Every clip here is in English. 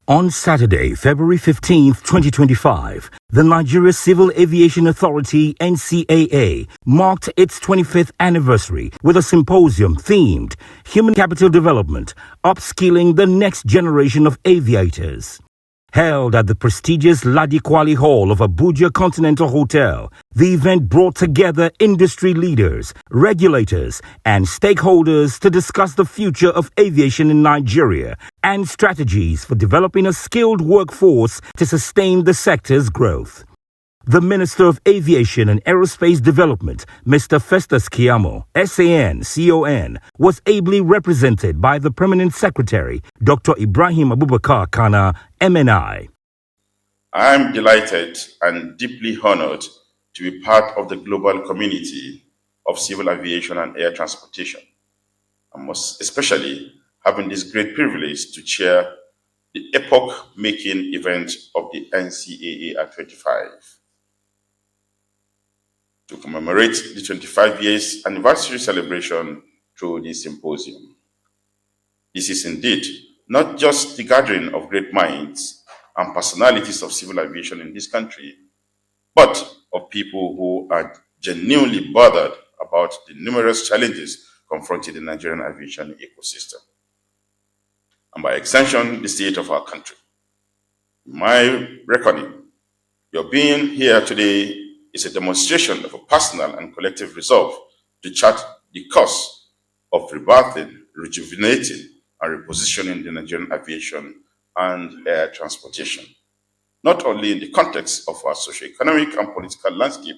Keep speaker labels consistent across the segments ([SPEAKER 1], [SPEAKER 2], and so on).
[SPEAKER 1] On Saturday, February 15th, 2025, the Nigeria Civil Aviation Authority (Ncaa) marked its 25th anniversary with a symposium themed Human Capital Development, Upskilling the Next Generation of Aviators. Held at the prestigious Ladi Kwali Hall of Abuja Continental Hotel, the event brought together industry leaders, regulators, and stakeholders to discuss the future of aviation in Nigeria and strategies for developing a skilled workforce to sustain the sector's growth. The Minister of Aviation and Aerospace Development, Mr. Festus Keyamo, SAN, was ably represented by the Permanent Secretary, Dr. Ibrahim Abubakar Kana, MNI.
[SPEAKER 2] I am delighted and deeply honored to be part of the global community of civil aviation and air transportation, and most especially having this great privilege to chair the epoch-making event of the Ncaa at 25. To commemorate the 25 years anniversary celebration through this symposium. This is indeed not just the gathering of great minds and personalities of civil aviation in this country, but of people who are genuinely bothered about the numerous challenges confronting the Nigerian aviation ecosystem, and by extension, the state of our country. In my reckoning, your being here today is a demonstration of a personal and collective resolve to chart the course of rebirthing, rejuvenating, and repositioning the Nigerian aviation and air transportation, not only in the context of our socio-economic and political landscape,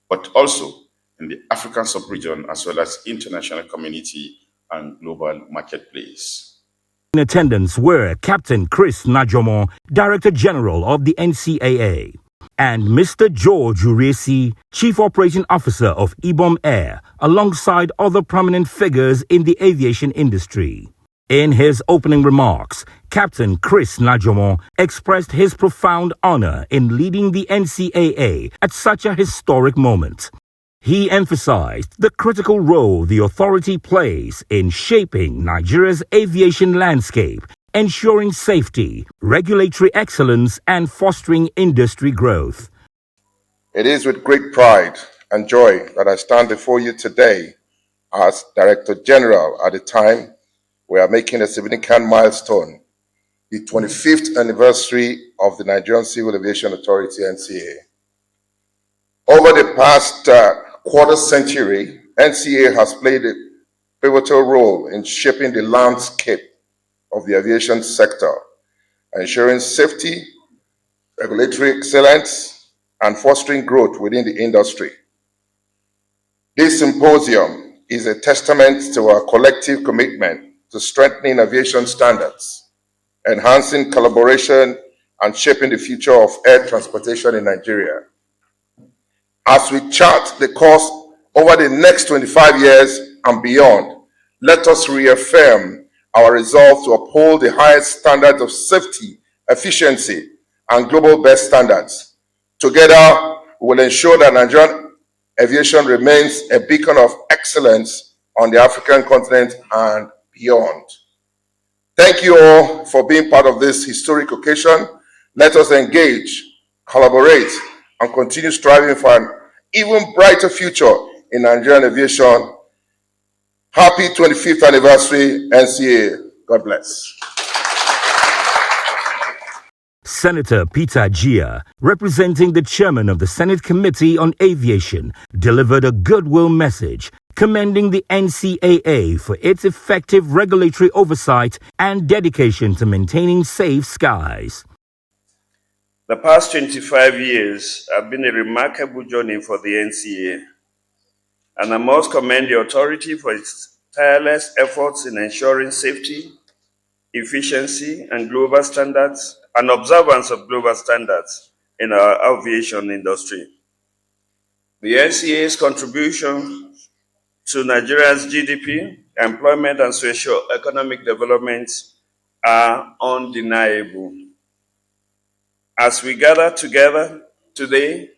[SPEAKER 2] but also in the African sub-region as well as international community and global marketplace.
[SPEAKER 1] In attendance were Captain Chris Najomo, Director General of the Ncaa, and Mr. George Uresi, Chief Operating Officer of IBOM Air, alongside other prominent figures in the aviation industry. In his opening remarks, Captain Chris Najomo expressed his profound honor in leading the Ncaa at such a historic moment. He emphasized the critical role the authority plays in shaping Nigeria's aviation landscape, ensuring safety, regulatory excellence, and fostering industry growth.
[SPEAKER 3] It is with great pride and joy that I stand before you today as Director General at a time we are making a significant milestone, the 25th anniversary of the Nigerian Civil Aviation Authority, Ncaa. Over the past quarter century, Ncaa has played a pivotal role in shaping the landscape of the aviation sector, ensuring safety, regulatory excellence, and fostering growth within the industry. This symposium is a testament to our collective commitment to strengthening aviation standards, enhancing collaboration, and shaping the future of air transportation in Nigeria. As we chart the course over the next 25 years and beyond, let us reaffirm our resolve to uphold the highest standards of safety, efficiency, and global best standards. Together, we will ensure that Nigerian aviation remains a beacon of excellence on the African continent and beyond. Thank you all for being part of this historic occasion. Let us engage, collaborate, and continue striving for an even brighter future in Nigerian aviation. Happy 25th anniversary, Ncaa. God bless.
[SPEAKER 1] Senator Peter Ncaa, representing the chairman of the Senate Committee on Aviation, delivered a goodwill message commending the Ncaa for its effective regulatory oversight and dedication to maintaining safe skies.
[SPEAKER 4] The past 25 years have been a remarkable journey for the Ncaa, and I must commend the authority for its tireless efforts in ensuring safety, efficiency, and global standards, and observance of global standards in our aviation industry. The Ncaa's contribution to Nigeria's GDP, employment, and socio-economic development are undeniable. As we gather together today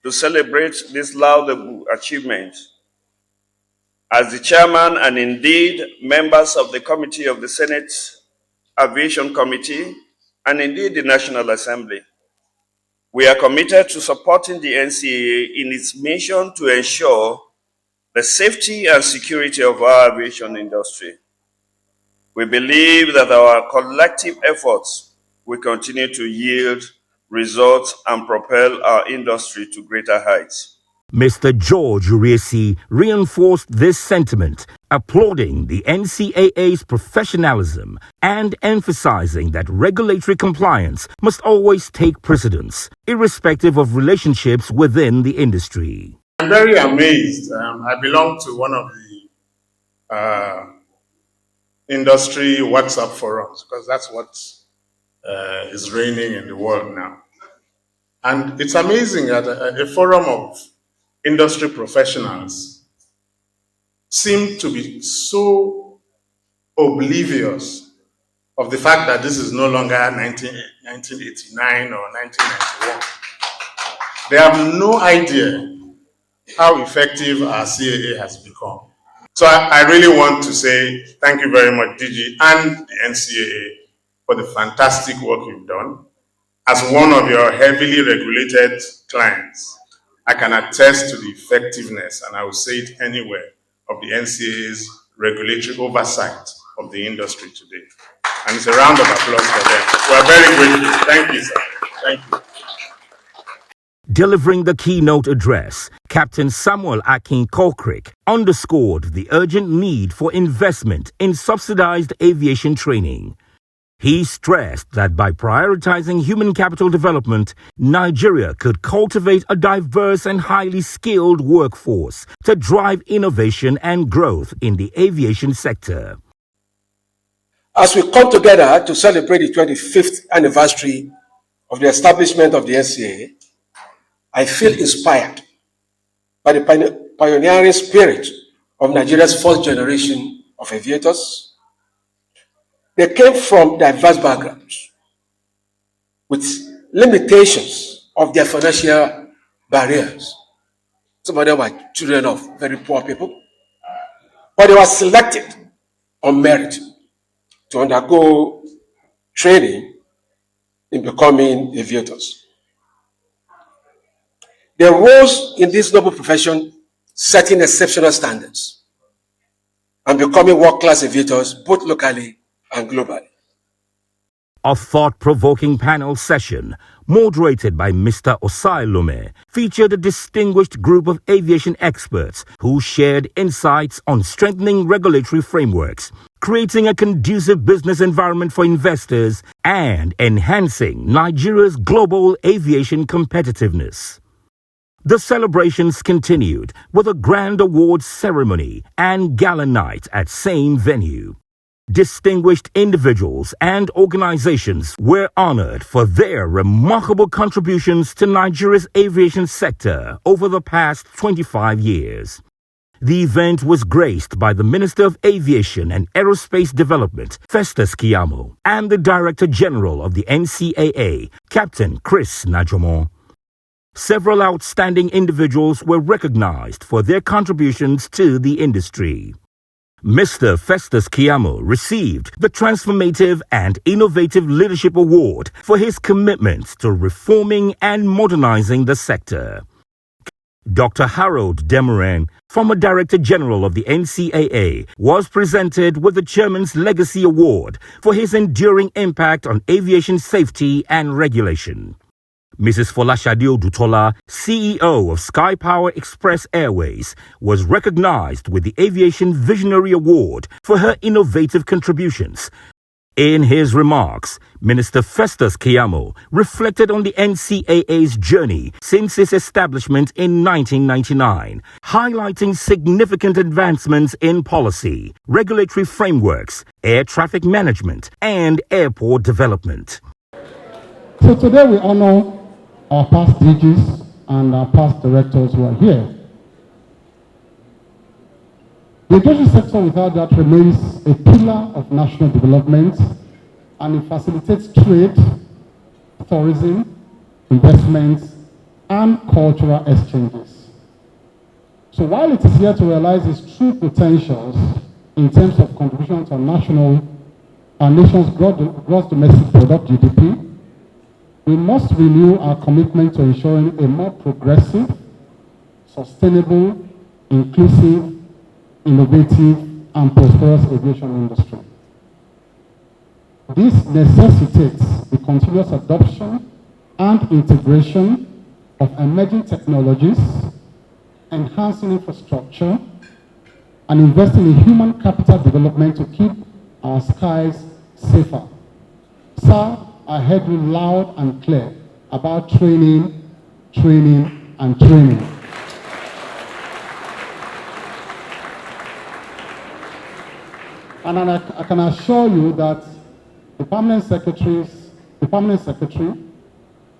[SPEAKER 4] to celebrate this laudable achievement, as the chairman and indeed members of the committee of the Senate Aviation Committee, and indeed the National Assembly. We are committed to supporting the NCAA in its mission to ensure the safety and security of our aviation industry. We believe that our collective efforts will continue to yield results and propel our industry to greater heights.
[SPEAKER 1] Mr. George Uriesi reinforced this sentiment, applauding the NCAA's professionalism and emphasizing that regulatory compliance must always take precedence, irrespective of relationships within the industry.
[SPEAKER 5] I'm very amazed. I belong to one of the industry WhatsApp forums, because that's what is reigning in the world now. And it's amazing that a forum of industry professionals seem to be so oblivious of the fact that this is no longer 1989 or 1991. They have no idea how effective our CAA has become. So I really want to say thank you very much, DG and the NCAA, for the fantastic work you've done. As one of your heavily regulated clients, I can attest to the effectiveness, and I will say it anywhere, of the NCAA's regulatory oversight of the industry today. And it's a round of applause for them. We are very grateful. Thank you, sir. Thank you.
[SPEAKER 1] Delivering the keynote address, Captain Samuel Akin Kolkrick underscored the urgent need for investment in subsidized aviation training. He stressed that by prioritizing human capital development, Nigeria could cultivate a diverse and highly skilled workforce to drive innovation and growth in the aviation sector.
[SPEAKER 6] As we come together to celebrate the 25th anniversary of the establishment of the NCAA, I feel inspired by the pioneering spirit of Nigeria's first generation of aviators. They came from diverse backgrounds with limitations of their financial barriers. Some of them were children of very poor people, but they were selected on merit to undergo training in becoming aviators. They rose in this noble profession, setting exceptional standards and becoming world-class aviators both locally and globally.
[SPEAKER 1] A thought-provoking panel session, moderated by Mr. Osai Lome, featured a distinguished group of aviation experts who shared insights on strengthening regulatory frameworks, creating a conducive business environment for investors, and enhancing Nigeria's global aviation competitiveness. The celebrations continued with a grand awards ceremony and gala night at same venue. Distinguished individuals and organizations were honored for their remarkable contributions to Nigeria's aviation sector over the past 25 years. The event was graced by the Minister of Aviation and Aerospace Development, Festus Keyamo, and the Director General of the NCAA, Captain Chris Najomo. Several outstanding individuals were recognized for their contributions to the industry. Mr. Festus Keyamo received the Transformative and Innovative Leadership Award for his commitment to reforming and modernizing the sector. Dr. Harold Demoran, former Director General of the NCAA, was presented with the Chairman's Legacy Award for his enduring impact on aviation safety and regulation. Mrs. Folashade Odutola, CEO of Sky Power Express Airways, was recognized with the Aviation Visionary Award for her innovative contributions. In his remarks, Minister Festus Keyamo reflected on the NCAA's journey since its establishment in 1999, highlighting significant advancements in policy, regulatory frameworks, air traffic management, and airport development.
[SPEAKER 7] So today we honor our past DGs and our past directors who are here. The aviation sector without that remains a pillar of national development, and it facilitates trade, tourism, investments, and cultural exchanges. So while it is here to realize its true potentials in terms of contribution to national our nation's gross domestic product, GDP, we must renew our commitment to ensuring a more progressive, sustainable, inclusive, innovative, and prosperous aviation industry. This necessitates the continuous adoption and integration of emerging technologies, enhancing infrastructure, and investing in human capital development to keep our skies safer. Sir, I heard you loud and clear about training, training, and training. And I can assure you that the permanent secretary,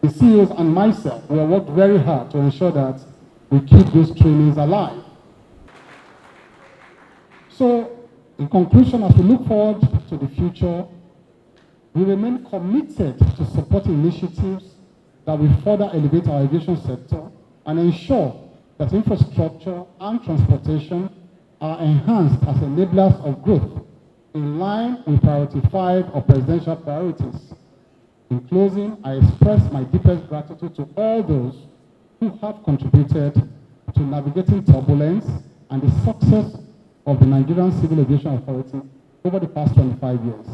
[SPEAKER 7] the CEOs, and myself, we have worked very hard to ensure that we keep those trainings alive. So, in conclusion, as we look forward to the future, we remain committed to supporting initiatives that will further elevate our aviation sector and ensure that infrastructure and transportation are enhanced as enablers of growth in line with Priority 5 of presidential priorities. In closing, I express my deepest gratitude to all those who have contributed to navigating turbulence and the success of the Nigerian Civil Aviation Authority over the past 25 years.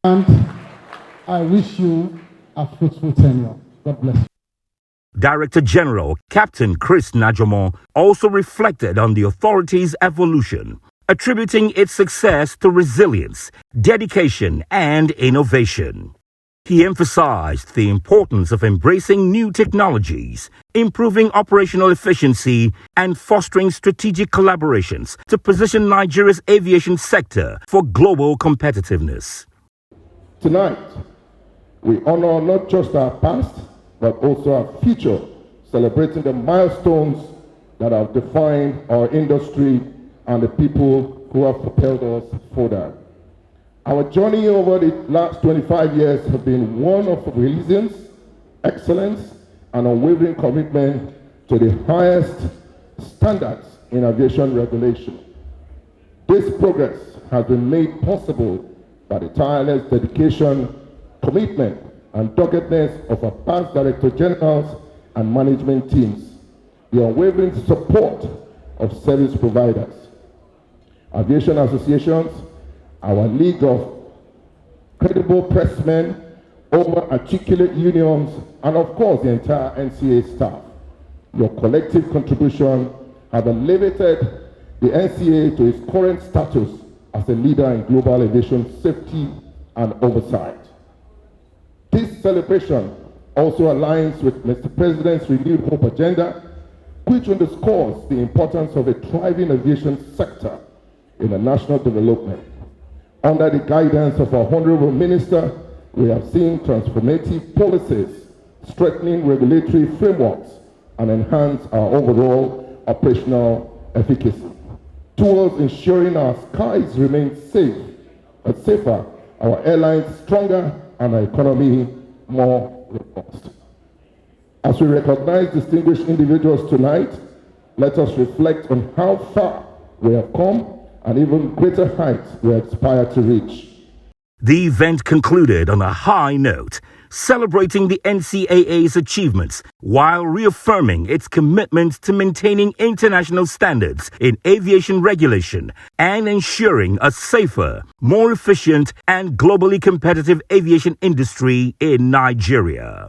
[SPEAKER 7] And I wish you a fruitful tenure. God bless you.
[SPEAKER 1] Director General Captain Chris Najomo also reflected on the authority's evolution, attributing its success to resilience, dedication, and innovation. He emphasized the importance of embracing new technologies, improving operational efficiency, and fostering strategic collaborations to position Nigeria's aviation sector for global competitiveness.
[SPEAKER 3] Tonight, we honor not just our past, but also our future, celebrating the milestones that have defined our industry and the people who have propelled us further. Our journey over the last 25 years has been one of resilience, excellence, and unwavering commitment to the highest standards in aviation regulation. This progress has been made possible by the tireless dedication, commitment, and doggedness of our past Director Generals and management teams, the unwavering support of service providers, aviation associations, our League of Credible Pressmen, over-articulate unions, and of course the entire Ncaa staff. Your collective contribution have elevated the Ncaa to its current status as a leader in global aviation safety and oversight. This celebration also aligns with Mr. President's renewed hope agenda, which underscores the importance of a thriving aviation sector in the national development. Under the guidance of our Honorable Minister, we have seen transformative policies, strengthening regulatory frameworks, and enhance our overall operational efficacy. Towards ensuring our skies remain safer, our airlines stronger, and our economy more robust. As we recognize distinguished individuals tonight, let us reflect on how far we have come and even greater heights we aspire to reach.
[SPEAKER 1] The event concluded on a high note, celebrating the NCAA's achievements while reaffirming its commitment to maintaining international standards in aviation regulation and ensuring a safer, more efficient, and globally competitive aviation industry in Nigeria.